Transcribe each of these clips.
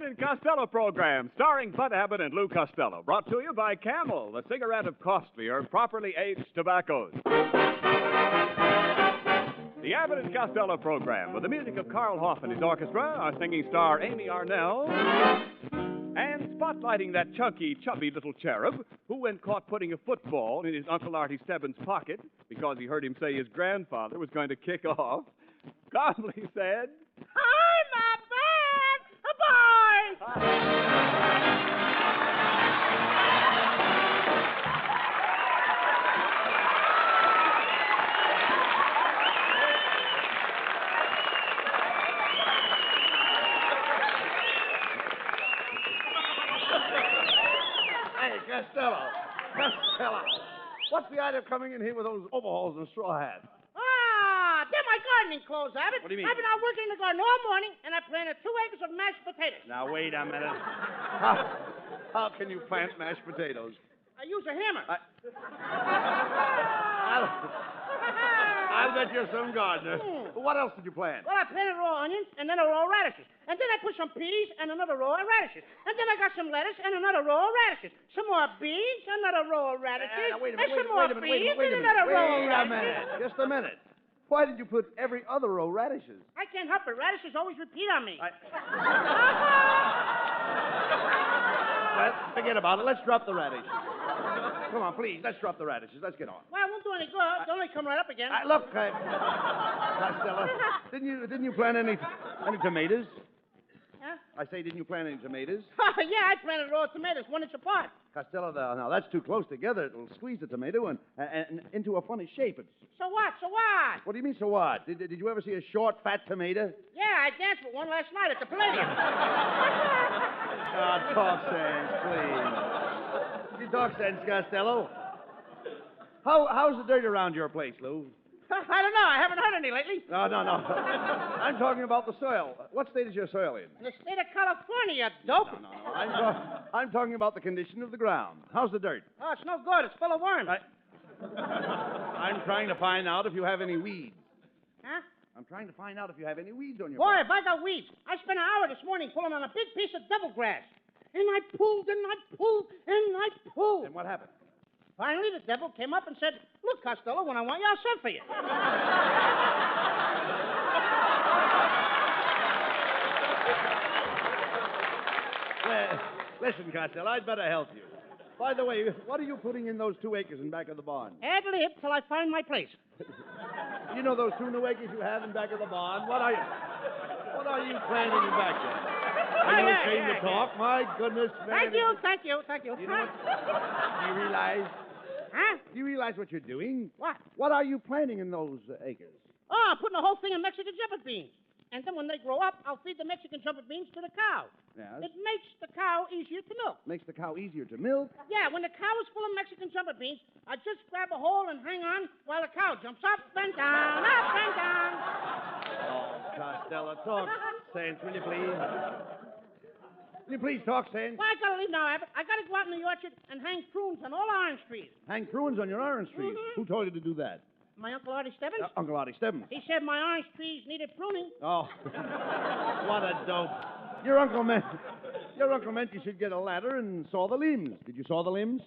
Abbott and Costello program, starring Bud Abbott and Lou Costello. Brought to you by Camel, the cigarette of costly or improperly aged tobaccos. The Abbott and Costello program, with the music of Carl Hoff and his orchestra, our singing star Amy Arnell, and spotlighting that chunky, chubby little cherub who, when caught putting a football in his Uncle Artie Stebbins' pocket because he heard him say his grandfather was going to kick off, calmly said, I'm a bad boy! Hey, Costello. What's the idea of coming in here with those overalls and a straw hat? They're my gardening clothes, Abbott. What do you mean? I've been out working in the garden all morning, and I planted 2 acres of mashed potatoes. Now, wait a minute. How can you plant mashed potatoes? I use a hammer. I'll bet you're some gardener. What else did you plant? Well, I planted raw onions and then a row of radishes. And then I put some peas and another row of radishes. And then I got some lettuce and another row of radishes. Some more beans, another row of radishes. Wait a and some more beans minute. and another row of Wait a radishes. minute. Just a minute. Why did you put every other row radishes? I can't help it. Radishes always repeat on me. Well, forget about it. Let's drop the radishes. Come on, please. Let's drop the radishes. Let's get on. Well, it won't do any good. They'll only come right up again. Look, Costello, didn't you plant any tomatoes? Huh? I say, didn't you plant any tomatoes? Yeah, I planted a row of tomatoes, 1 inch apart. Costello, now that's too close together. It'll squeeze the tomato and into a funny shape. So what? What do you mean, so what? Did you ever see a short, fat tomato? Yeah, I danced with one last night at the Palladium. Talk sense, please. You talk sense, Costello. How's the dirt around your place, Lou? I don't know. I haven't heard any lately. No. I'm talking about the soil. What state is your soil in? In the state of California, dope. No. I'm talking about the condition of the ground. How's the dirt? Oh, it's no good. It's full of worms. I'm trying to find out if you have any weeds. Huh? I'm trying to find out if you have any weeds on your Boy, place. if I got weeds. I spent an hour this morning pulling on a big piece of devil grass. And I pulled, and I pulled, and I pulled. And what happened? Finally, the devil came up and said, "Look, Costello, when I want you, I'll send for you." Listen, Costello, I'd better help you. By the way, what are you putting in those 2 acres in back of the barn? Ad lib till I find my place. You know those 2 new acres you have in back of the barn? What are you planting in back there? Are you ashamed to talk? My goodness, man. Thank you. You know what? Do you realize? Huh? Do you realize what you're doing? What? What are you planting in those acres? Oh, I'm putting the whole thing in Mexican jumping beans. And then when they grow up, I'll feed the Mexican jumping beans to the cow. Yes. It makes the cow easier to milk. Makes the cow easier to milk? Yeah, when the cow is full of Mexican jumping beans, I just grab a hole and hang on while the cow jumps up and down, up and down. Oh, Costello, talk sense, will you please? Will you please talk sense? Well, I gotta leave now, Abbott. I gotta go out in the orchard and hang prunes on all orange trees. Hang prunes on your orange trees. Mhm. Who told you to do that? My Uncle Artie Stebbins? Uncle Artie Stebbins. He said my orange trees needed pruning. Oh, what a dope. Your uncle meant you should get a ladder and saw the limbs. Did you saw the limbs?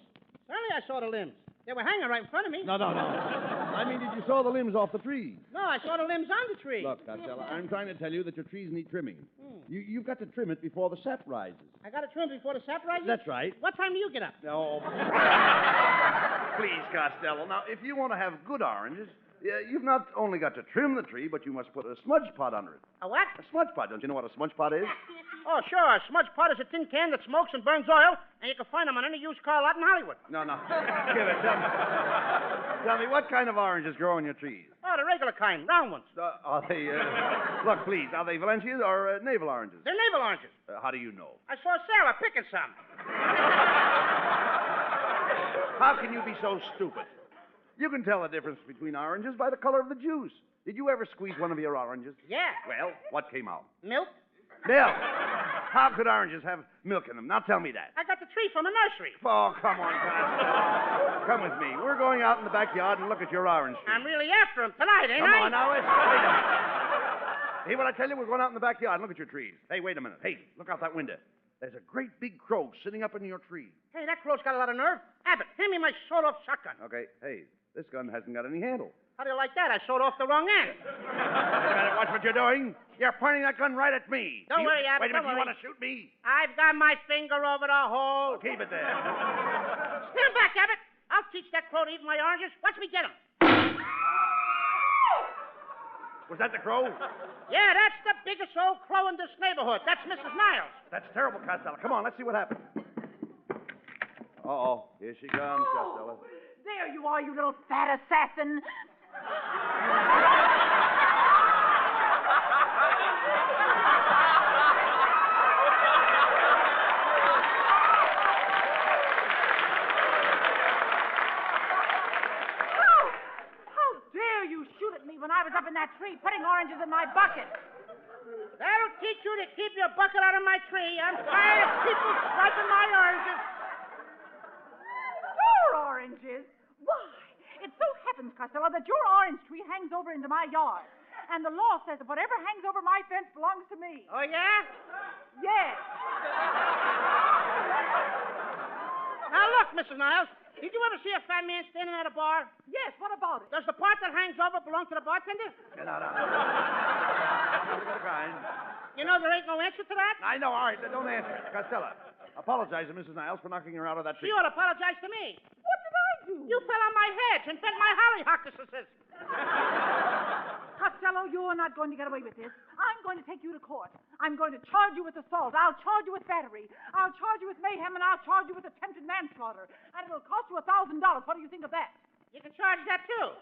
Certainly I saw the limbs. They were hanging right in front of me. No. I mean, did you saw the limbs off the tree? No, I saw the limbs on the tree. Look, Costello, I'm trying to tell you that your trees need trimming. You've got to trim it before the sap rises. I got to trim before the sap rises? That's right. What time do you get up? No. Please, Costello. Now, if you want to have good oranges, you've not only got to trim the tree, but you must put a smudge pot under it. A what? A smudge pot. Don't you know what a smudge pot is? Oh, sure. A smudge pot is a tin can that smokes and burns oil, and you can find them on any used car lot in Hollywood. No. Give it. Tell me, what kind of oranges grow on your trees? Oh, the regular kind, round ones. Are they, look, please, are they Valencias or navel oranges? They're navel oranges. How do you know? I saw Sarah picking some. How can you be so stupid? You can tell the difference between oranges by the color of the juice. Did you ever squeeze one of your oranges? Yeah. Well, what came out? Milk? Milk. How could oranges have milk in them? Now tell me that. I got the tree from a nursery. Oh, come on, Costello. Come with me. We're going out in the backyard and look at your orange tree. I'm really after him tonight, ain't Come I? on, now, wait a minute. Hey, what I tell you, we're going out in the backyard and look at your trees. Hey, wait a minute. Hey, look out that window. There's a great big crow sitting up in your tree. Hey, that crow's got a lot of nerve. Abbott, hand me my sawed-off shotgun. Okay, hey, this gun hasn't got any handle. How do you like that? I sawed off the wrong end. Wait a minute, watch what you're doing. You're pointing that gun right at me. Don't worry, Abbott, Wait a minute, don't you worry. want to shoot me? I've got my finger over the hole. Oh, keep it there. Stand back, Abbott. I'll teach that crow to eat my oranges. Watch me get him. Was that the crow? Yeah, that's the biggest old crow in this neighborhood. That's Mrs. Niles. That's terrible, Costello. Come on, let's see what happened. Uh-oh, here she comes, Costello. There you are, you little fat assassin. How dare you shoot at me when I was up in that tree putting oranges in my bucket? That'll teach you to keep your bucket out of my tree. I'm tired of people swiping my oranges. Your oranges? Why, it so happens, Costello, that your orange tree hangs over into my yard. And the law says that whatever hangs over my fence belongs to me. Oh, yeah? Yes. Now, look, Mrs. Niles. Did you ever see a fat man standing at a bar? Yes, what about it? Does the part that hangs over belong to the bartender? No. Look at the kind. You know there ain't no answer to that? I know, all right, don't answer. Costello, apologize to Mrs. Niles for knocking her out of that She tree. ought to apologize to me. What did I do? You fell on my hedge and bent my hollyhockuses. Costello, you're not going to get away with this. I'm going to take you to court. I'm going to charge you with assault. I'll charge you with battery. I'll charge you with mayhem, and I'll charge you with attempted manslaughter. And it'll cost you $1,000. What do you think of that? You can charge that, too.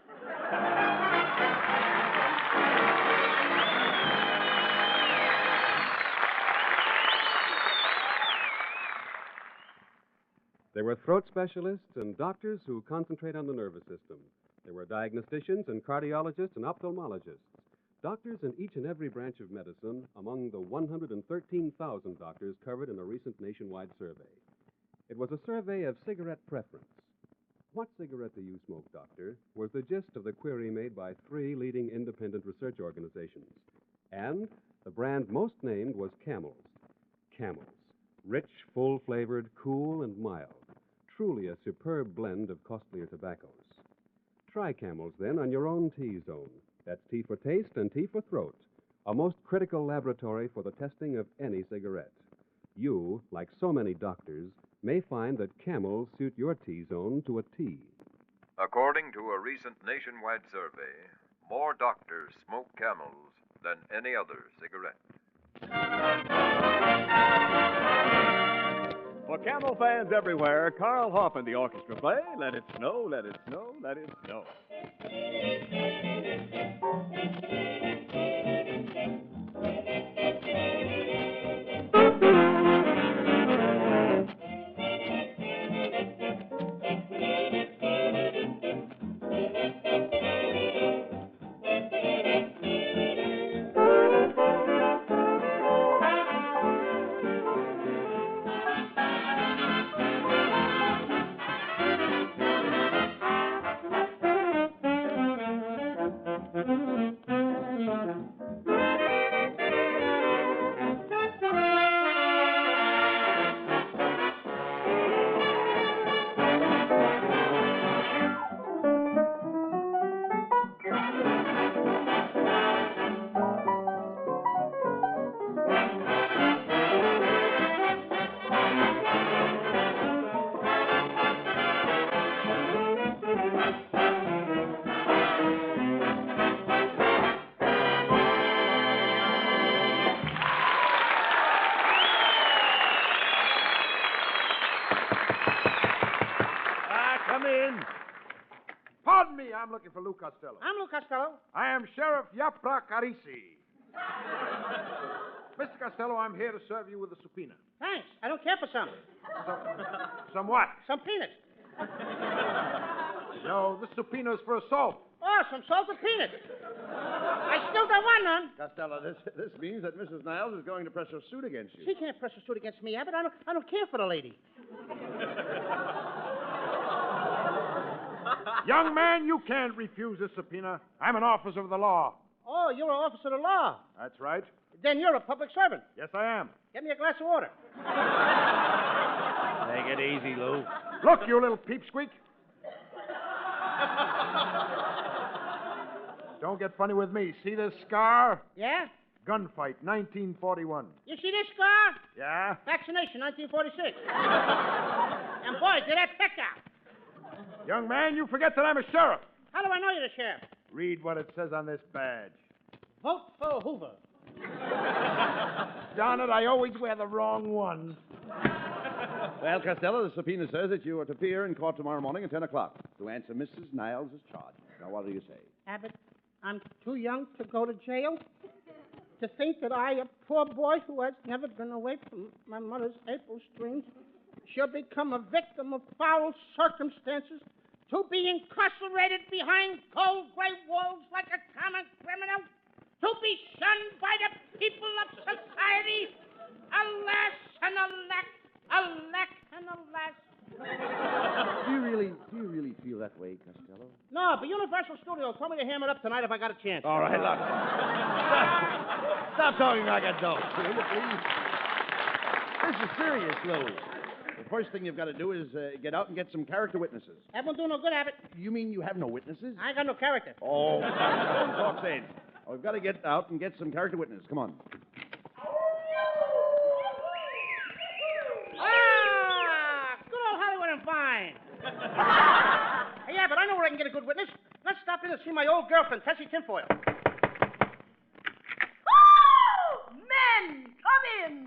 There were throat specialists and doctors who concentrate on the nervous system. There were diagnosticians and cardiologists and ophthalmologists. Doctors in each and every branch of medicine among the 113,000 doctors covered in a recent nationwide survey. It was a survey of cigarette preference. What cigarette do you smoke, doctor? Was the gist of the query made by 3 leading independent research organizations. And the brand most named was Camels. Camels. Rich, full-flavored, cool, and mild. Truly a superb blend of costlier tobaccos. Try Camels, then, on your own T-zone. That's T for taste and T for throat. A most critical laboratory for the testing of any cigarette. You, like so many doctors, may find that Camels suit your T-zone to a T. According to a recent nationwide survey, more doctors smoke Camels than any other cigarette. For Camel fans everywhere, Carl Hoff and the orchestra play Let It Snow, Let It Snow, Let It Snow. Come in. Pardon me, I'm looking for Lou Costello. I'm Lou Costello. I am Sheriff Yapra Carisi. Mr. Costello, I'm here to serve you with a subpoena. Thanks. I don't care for some. Some what? Some peanuts. No, this subpoena is for assault. Oh, some salted peanuts. I still don't want none. Costello, this means that Mrs. Niles is going to press a suit against you. She can't press a suit against me, Abbott. I don't care for the lady. Young man, you can't refuse this subpoena. I'm an officer of the law. Oh, you're an officer of the law. That's right. Then you're a public servant. Yes, I am. Get me a glass of water. Take it easy, Lou. Look, you little peepsqueak. Don't get funny with me. See this scar? Yeah? Gunfight, 1941. You see this scar? Yeah? Vaccination, 1946. And boy, did that peck out. Young man, you forget that I'm a sheriff. How do I know you're the sheriff? Read what it says on this badge. Vote for Hoover. Darn it, I always wear the wrong one. Well, Costello, the subpoena says that you are to appear in court tomorrow morning at 10 o'clock to answer Mrs. Niles' charge. Now, what do you say? Abbott, I'm too young to go to jail. To think that I, a poor boy who has never been away from my mother's April strings, shall become a victim of foul circumstances, to be incarcerated behind cold gray walls like a common criminal, to be shunned by the people of society. Alas and alack, alack and alas. Do you really feel that way, Costello? No, but Universal Studios told me to ham it up tonight if I got a chance. All right, look. Stop talking like a dope, will you, please? This is serious, Lou. The first thing you've got to do is get out and get some character witnesses. That won't do no good, Abbott. You mean you have no witnesses? I ain't got no character. Oh, don't talk sense. Oh, we've got to get out and get some character witnesses. Come on. Good old Hollywood and fine. Hey, Abbott, I know where I can get a good witness. Let's stop in and see my old girlfriend, Tessie Tinfoil. Oh! Men, come in!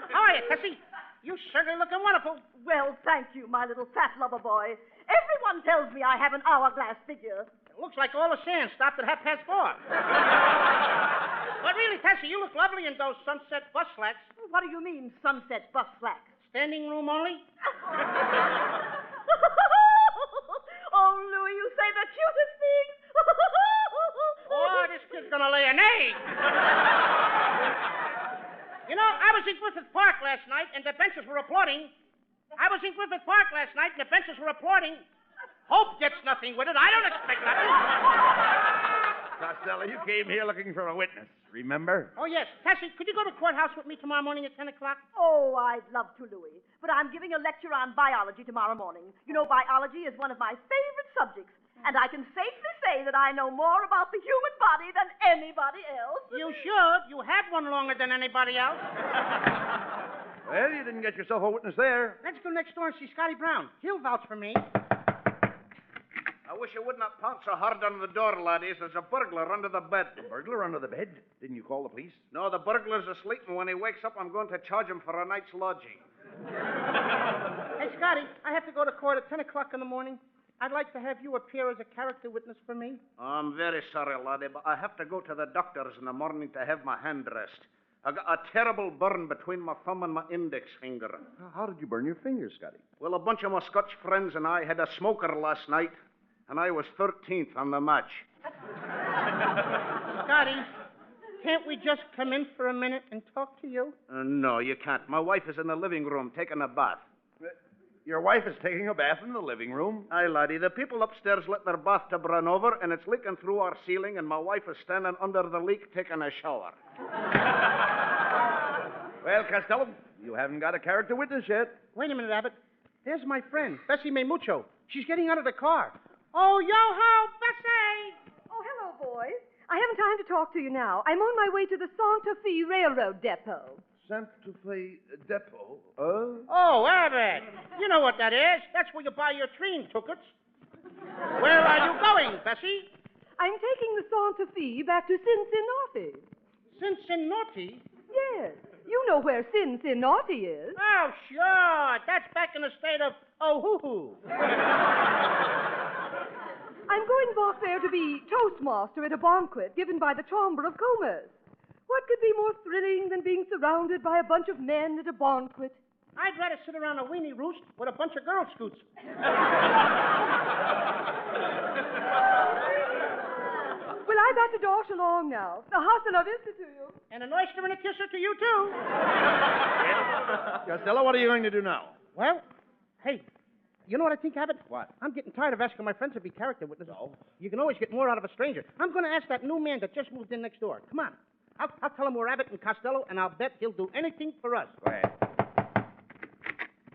How are you, Tessie? You certainly looking wonderful. Well, thank you, my little fat lover boy. Everyone tells me I have an hourglass figure. It looks like all the sand stopped at 4:30. But really, Tessie, you look lovely in those sunset bus slacks. What do you mean, sunset bus slacks? Standing room only? Oh, Louis, you say the cutest things. Oh, this kid's gonna lay an egg. You know, I was in Griffith Park last night, and the benches were applauding. Hope gets nothing with it. I don't expect nothing. Costello, you came here looking for a witness, remember? Oh, yes. Tessie, could you go to courthouse with me tomorrow morning at 10 o'clock? Oh, I'd love to, Louis. But I'm giving a lecture on biology tomorrow morning. You know, biology is one of my favorite subjects. And I can safely say that I know more about the human body than anybody else. You should. You had one longer than anybody else. Well, you didn't get yourself a witness there. Let's go next door and see Scotty Brown. He'll vouch for me. I wish you would not pounce so hard on the door, laddies. There's a burglar under the bed. A burglar under the bed? Didn't you call the police? No, the burglar's asleep, and when he wakes up, I'm going to charge him for a night's lodging. Hey, Scotty, I have to go to court at 10 o'clock in the morning. I'd like to have you appear as a character witness for me. I'm very sorry, laddie, but I have to go to the doctor's in the morning to have my hand dressed. I got a terrible burn between my thumb and my index finger. How did you burn your fingers, Scotty? Well, a bunch of my Scotch friends and I had a smoker last night, and I was 13th on the match. Scotty, can't we just come in for a minute and talk to you? No, you can't. My wife is in the living room taking a bath. Your wife is taking a bath in the living room? Aye, laddie. The people upstairs let their bathtub run over, and it's leaking through our ceiling, and my wife is standing under the leak taking a shower. Well, Costello, you haven't got a character witness yet. Wait a minute, Abbott. There's my friend, Bessie May Mucho. She's getting out of the car. Oh, yo-ho, Bessie! Oh, hello, boys. I haven't time to talk to you now. I'm on my way to the Santa Fe Railroad Depot. Santa Fe Depot? Oh, Abbott. You know what that is. That's where you buy your train tickets. Where are you going, Bessie? I'm taking the Santa Fe back to Cincinnati. Cincinnati? Yes. You know where Cincinnati is. Oh, sure. That's back in the state of Oh-hoo-hoo. I'm going back there to be toastmaster at a banquet given by the Chamber of Commerce. What could be more thrilling than being surrounded by a bunch of men at a banquet? I'd rather sit around a weenie roost with a bunch of Girl Scouts. Well, I got to dash along now. Hasta la vista to you. And an oyster and a kisser to you, too. Costello, what are you going to do now? Well, hey, You know what I think, Abbott? What? I'm getting tired of asking my friends to be character witnesses. So? You can always get more out of a stranger. I'm going to ask that new man that just moved in next door. Come on. I'll tell him we're Abbott and Costello, and I'll bet he'll do anything for us. Go ahead.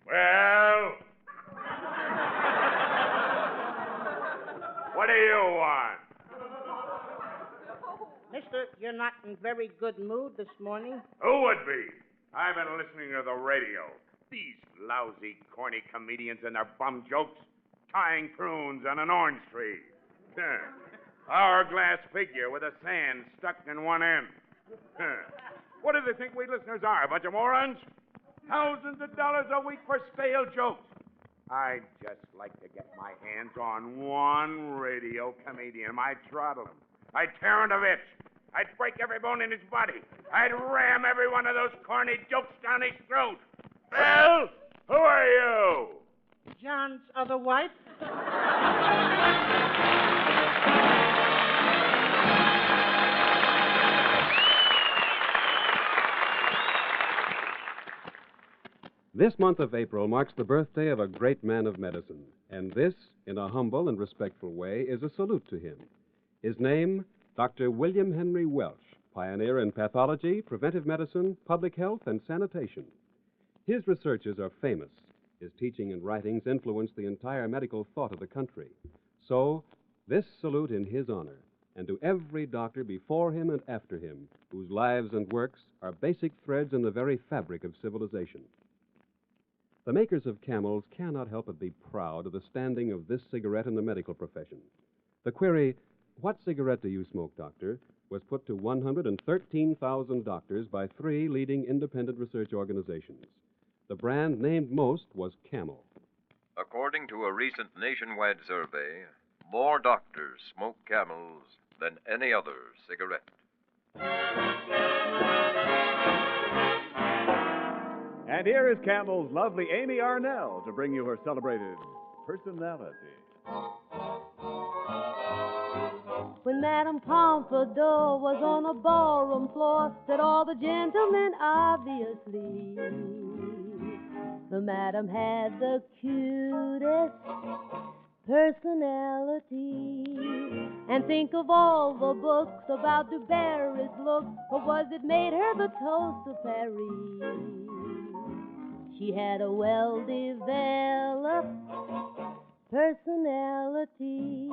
Well? What do you want? Mister, you're not in very good mood this morning. Who would be? I've been listening to the radio. These lousy, corny comedians and their bum jokes. Tying prunes on an orange tree. Hourglass figure with a sand stuck in one end. What do they think we listeners are, a bunch of morons? Thousands of dollars a week for stale jokes. I'd just like to get my hands on one radio comedian. I'd throttle him. I'd tear him to bits. I'd break every bone in his body. I'd ram every one of those corny jokes down his throat. Well, who are you? John's other wife? This month of April marks the birthday of a great man of medicine, and this, in a humble and respectful way, is a salute to him. His name, Dr. William Henry Welch, pioneer in pathology, preventive medicine, public health, and sanitation. His researches are famous. His teaching and writings influence the entire medical thought of the country. So, this salute in his honor, and to every doctor before him and after him, whose lives and works are basic threads in the very fabric of civilization. The makers of Camels cannot help but be proud of the standing of this cigarette in the medical profession. The query, "What cigarette do you smoke, doctor?" was put to 113,000 doctors by 3 leading independent research organizations. The brand named most was Camel. According to a recent nationwide survey, more doctors smoke Camels than any other cigarette. And here is Camel's lovely Amy Arnell to bring you her celebrated personality. When Madame Pompadour was on a ballroom floor, said all the gentlemen obviously, the Madame had the cutest personality. And think of all the books about Du Barry's look, or was it made her the toast of Paris? She had a well-developed personality.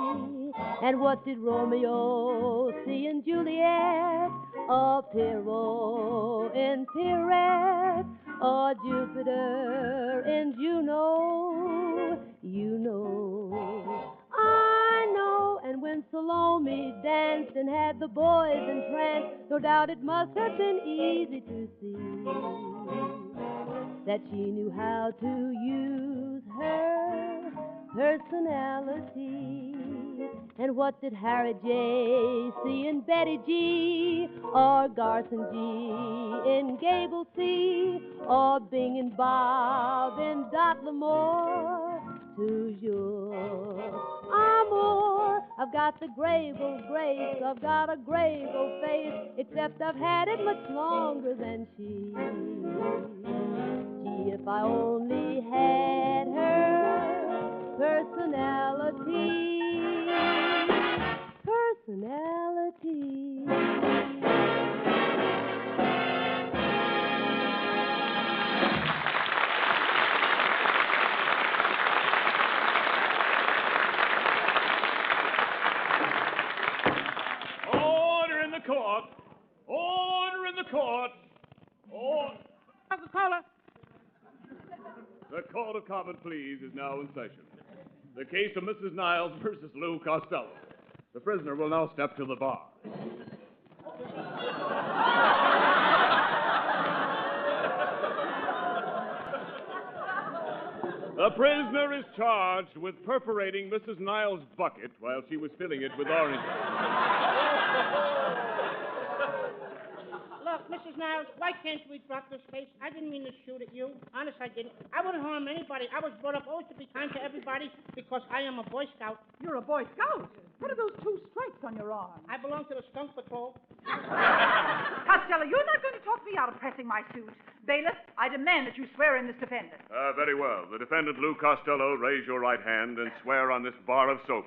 And what did Romeo see in Juliet, or Pierrot in Pierrette, or Jupiter in Juno? You know, I know. And when Salome danced and had the boys entranced, no doubt it must have been easy to see that she knew how to use her personality. And what did Harry J. see in Betty G, or Garson G. in Gable C, or Bing and Bob in Dot Lamore? Toujours amour. I've got the grave old grace, I've got a grave old face, except I've had it much longer than she. Gee, if I only had her personality. Order in the court! Order in the court! Coca-Cola. The Court of Common Pleas is now in session. The case of Mrs. Niles versus Lou Costello. The prisoner will now step to the bar. The prisoner is charged with perforating Mrs. Niles' bucket while she was filling it with oranges. Look, Mrs. Niles, why can't we drop this case? I didn't mean to shoot at you. Honest, I didn't. I wouldn't harm anybody. I was brought up always to be kind to everybody because I am a Boy Scout. You're a Boy Scout? What are those 2 stripes on your arm? I belong to the Skunk Patrol. Costello, you're not going to talk me out of pressing my suit. Bailiff, I demand that you swear in this defendant. Very well. The defendant, Lou Costello, raise your right hand and swear on this bar of soap.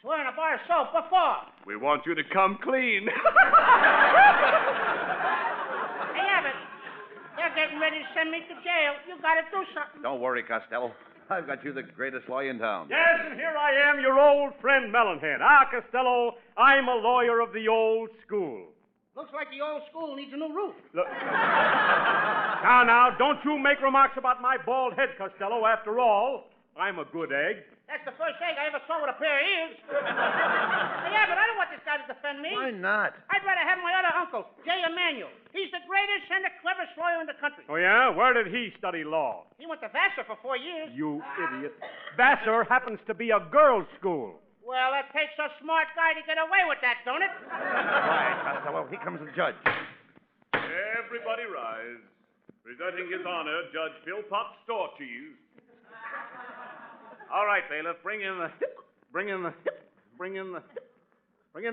Swear on a bar of soap. What for? We want you to come clean. Hey, Abbott, they're getting ready to send me to jail. You gotta do something. Don't worry, Costello. I've got you the greatest lawyer in town. Yes, and here I am, your old friend Melonhead. Costello, I'm a lawyer of the old school. Looks like the old school needs a new roof. Look. Now, don't you make remarks about my bald head, Costello. After all, I'm a good egg. That's the first egg I ever saw with a pair of ears. Hey, Abbott, I don't want this guy to defend me. Why not? I'd rather have my other uncle, J. Emanuel. He's the greatest and the cleverest lawyer in the country. Oh, yeah? Where did he study law? He went to Vassar for 4 years. You idiot. Vassar happens to be a girls' school. Well, it takes a smart guy to get away with that, don't it? Quiet, Costello. Here comes the judge. Everybody rise. Presenting his honor, Judge Philpott Storecheese. All right, bailiff, bring in the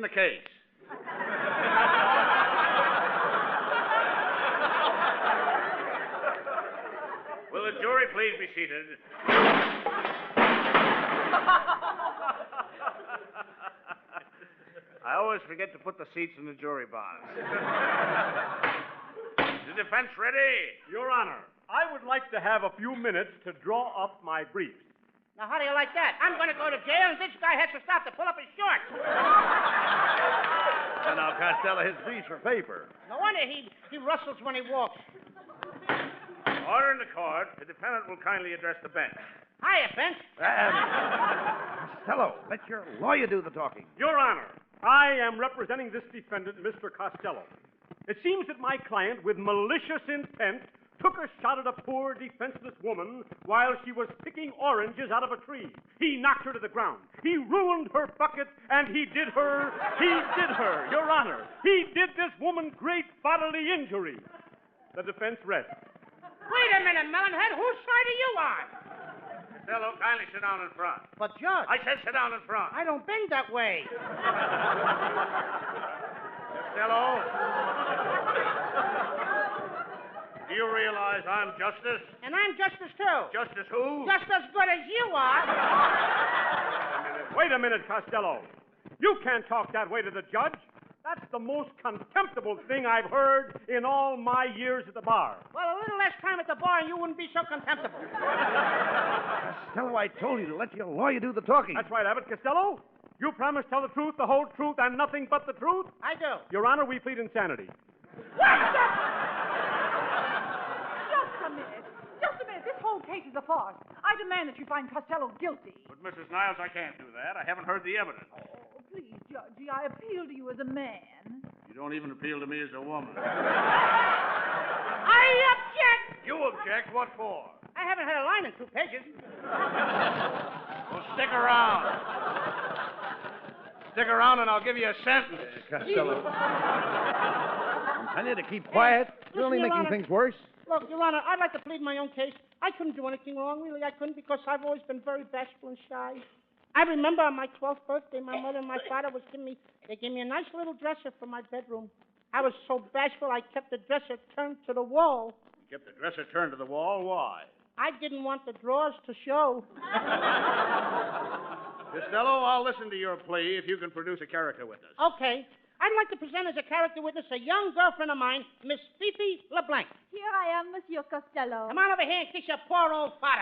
case. Will the jury please be seated? I always forget to put the seats in the jury box. Is the defense ready? Your Honor, I would like to have a few minutes to draw up my briefs. Now, how do you like that? I'm going to go to jail, and this guy has to stop to pull up his shorts. And now, Costello, his briefs for paper. No wonder he rustles when he walks. Order in the court. The defendant will kindly address the bench. Hiya, bench. Costello, let your lawyer do the talking. Your Honor, I am representing this defendant, Mr. Costello. It seems that my client, with malicious intent, took a shot at a poor, defenseless woman while she was picking oranges out of a tree. He knocked her to the ground. He ruined her bucket, and he did her, Your Honor. He did this woman great bodily injury. The defense rests. Wait a minute, Melonhead. Whose side are you on? Costello, kindly sit down in front. But, Judge. I said sit down in front. I don't bend that way. Costello. Do you realize I'm justice? And I'm justice, too. Justice who? Just as good as you are. Wait a minute, Costello. You can't talk that way to the judge. That's the most contemptible thing I've heard in all my years at the bar. Well, a little less time at the bar and you wouldn't be so contemptible. Costello, I told you to let your lawyer do the talking. That's right, Abbott. Costello, you promise to tell the truth, the whole truth, and nothing but the truth? I do. Your Honor, we plead insanity. Just a minute. This whole case is a farce. I demand that you find Costello guilty. But, Mrs. Niles, I can't do that. I haven't heard the evidence. Oh, please, Judge, I appeal to you as a man. You don't even appeal to me as a woman. I object! You object? What for? I haven't had a line in 2 pages. Well, stick around. Stick around and I'll give you a sentence. Costello. I'm telling you to keep quiet. You're only Your making Honor. things worse. Look, Your Honor, I'd like to plead my own case. I couldn't do anything wrong. Really, I couldn't, because I've always been very bashful and shy. I remember on my 12th birthday, my mother and my father they gave me a nice little dresser for my bedroom. I was so bashful, I kept the dresser turned to the wall. You kept the dresser turned to the wall? Why? I didn't want the drawers to show. Costello, I'll listen to your plea if you can produce a character witness. Okay. I'd like to present as a character witness a young girlfriend of mine, Miss Fifi LeBlanc. Here I am, Monsieur Costello. Come on over here and kiss your poor old father.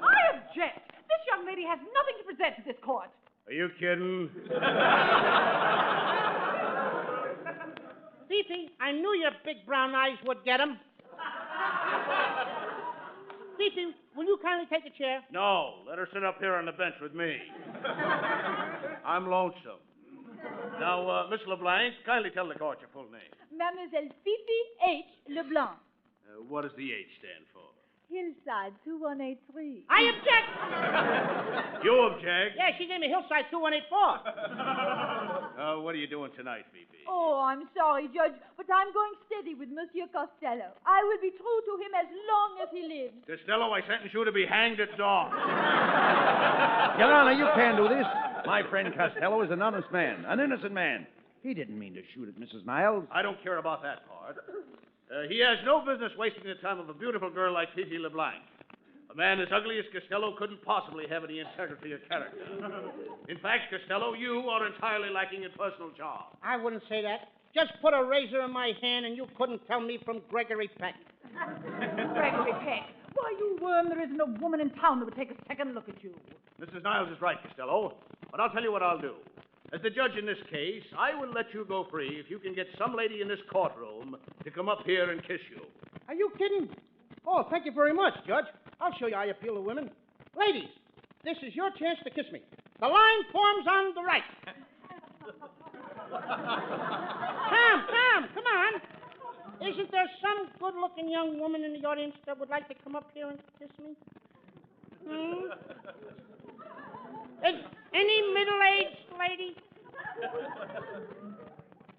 I object. This young lady has nothing to present to this court. Are you kidding? Fifi, I knew your big brown eyes would get 'em. Fifi, will you kindly take a chair? No, let her sit up here on the bench with me. I'm lonesome. Now, Miss LeBlanc, kindly tell the court your full name. Mademoiselle Fifi H. Leblanc. What does the H stand for? Hillside 2183. I object! You object? Yeah, she gave me Hillside 2184. What are you doing tonight, Fifi? Oh, I'm sorry, Judge, but I'm going steady with Monsieur Costello. I will be true to him as long as he lives. Costello, I sentence you to be hanged at dawn. Your Honor, you can't do this. My friend Costello is an honest man, an innocent man. He didn't mean to shoot at Mrs. Niles. I don't care about that part. He has no business wasting the time of a beautiful girl like Fifi LeBlanc. A man as ugly as Costello couldn't possibly have any integrity of character. In fact, Costello, you are entirely lacking in personal charm. I wouldn't say that. Just put a razor in my hand and you couldn't tell me from Gregory Peck. Gregory Peck. Why, you worm, there isn't a woman in town that would take a second look at you. Mrs. Niles is right, Costello. But I'll tell you what I'll do. As the judge in this case, I will let you go free if you can get some lady in this courtroom to come up here and kiss you. Are you kidding? Oh, thank you very much, Judge. I'll show you how you appeal to women. Ladies, this is your chance to kiss me. The line forms on the right. Tom, come on. Isn't there some good-looking young woman in the audience that would like to come up here and kiss me? Any middle-aged lady?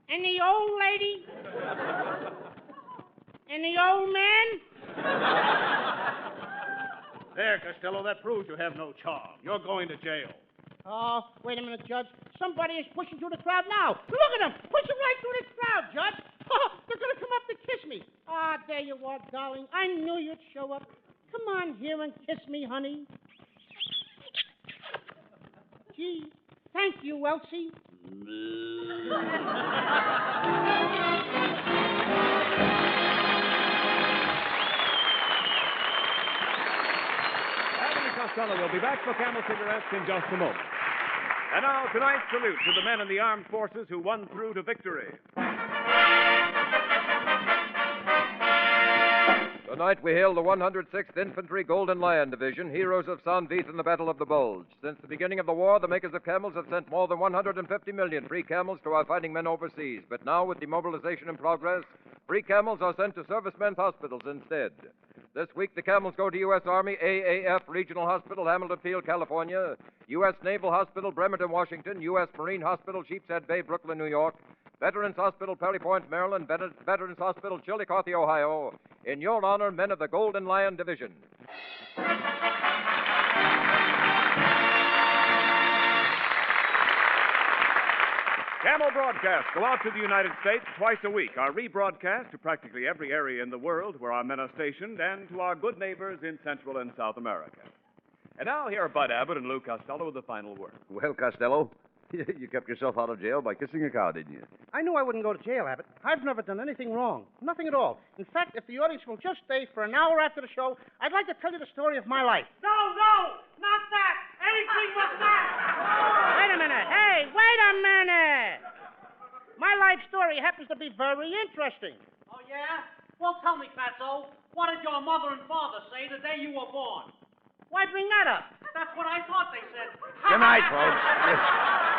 Any old lady? Any old man? There, Costello, that proves you have no charm. You're going to jail. Oh, wait a minute, Judge. Somebody is pushing through the crowd now. Look at them, pushing right through the crowd, Judge. Oh, they're going to come up to kiss me. Ah, there you are, darling. I knew you'd show up. Come on here and kiss me, honey. Gee, thank you, Elsie. Abbott and Costello will be back for Camel Cigarettes in just a moment. And now, tonight's salute to the men in the armed forces who won through to victory. Tonight we hail the 106th Infantry Golden Lion Division, heroes of San Vith in the Battle of the Bulge. Since the beginning of the war, the makers of camels have sent more than 150 million free camels to our fighting men overseas. But now, with demobilization in progress, free camels are sent to servicemen's hospitals instead. This week, the camels go to U.S. Army AAF Regional Hospital, Hamilton Field, California, U.S. Naval Hospital, Bremerton, Washington, U.S. Marine Hospital, Sheepshead Bay, Brooklyn, New York, Veterans Hospital, Perry Point, Maryland, Veterans Hospital, Chillicothe, Ohio. In your honor, men of the Golden Lion Division. Camel broadcasts go out to the United States twice a week. Our rebroadcast to practically every area in the world where our men are stationed and to our good neighbors in Central and South America. And now here are Bud Abbott and Lou Costello with the final word. Well, Costello, you kept yourself out of jail by kissing a cow, didn't you? I knew I wouldn't go to jail, Abbott. I've never done anything wrong. Nothing at all. In fact, if the audience will just stay for an hour after the show, I'd like to tell you the story of my life. No, not that. Anything but that. Wait a minute. Hey, wait a minute. My life story happens to be very interesting. Oh, yeah? Well, tell me, Fatso, what did your mother and father say the day you were born? Why bring that up? That's what I thought they said. Good night, folks.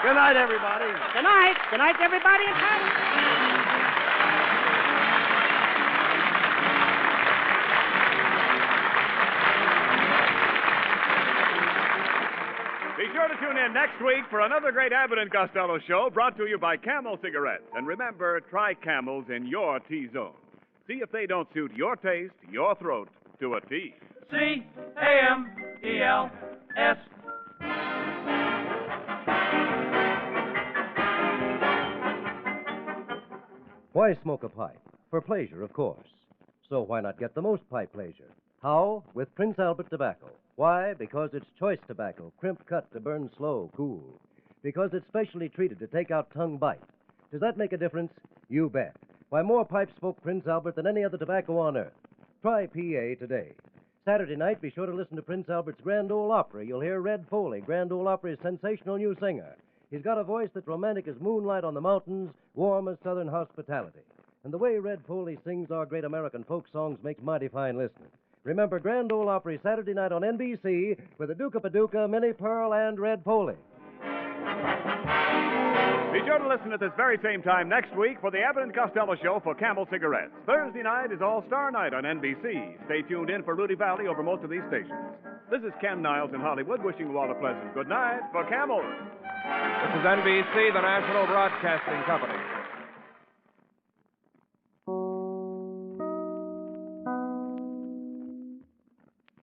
Good night, everybody. Good night. Good night, everybody. Be sure to tune in next week for another great Abbott and Costello show brought to you by Camel Cigarettes. And remember, try Camels in your T-zone. See if they don't suit your taste, your throat, to a T. C-A-M-E-L-S. Why smoke a pipe? For pleasure, of course. So why not get the most pipe pleasure? How? With Prince Albert tobacco. Why? Because it's choice tobacco, crimp cut to burn slow, cool. Because it's specially treated to take out tongue bite. Does that make a difference? You bet. Why, more pipes smoke Prince Albert than any other tobacco on earth. Try PA today. Saturday night, be sure to listen to Prince Albert's Grand Ole Opry. You'll hear Red Foley, Grand Ole Opry's sensational new singer. He's got a voice that's romantic as moonlight on the mountains, warm as southern hospitality. And the way Red Foley sings our great American folk songs makes mighty fine listening. Remember Grand Ole Opry Saturday night on NBC with the Duke of Paducah, Minnie Pearl, and Red Foley. Be sure to listen at this very same time next week for the Abbott and Costello show for Camel Cigarettes. Thursday night is All-Star Night on NBC. Stay tuned in for Rudy Valley over most of these stations. This is Ken Niles in Hollywood wishing you all a pleasant good night for Camel. This is NBC, the National Broadcasting Company.